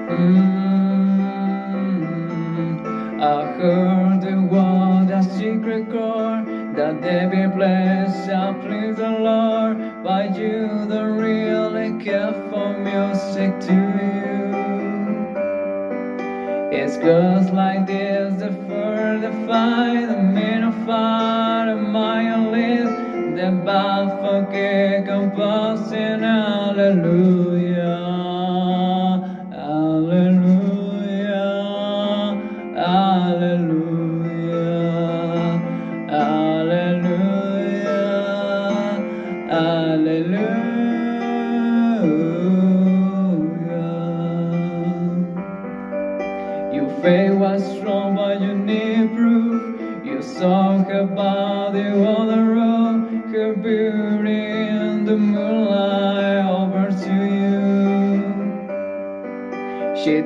I heard the word, a secret chord, that David bless shall please the Lord. But you don't really care for music, do you? It's girls like this that fortify the men of fire and my lips, the bad forget composing hallelujah, hallelujah, hallelujah, hallelujah, hallelujah. Your faith was strong, but you need proof. You talk about the other road, her beauty in the moonlight over to you. She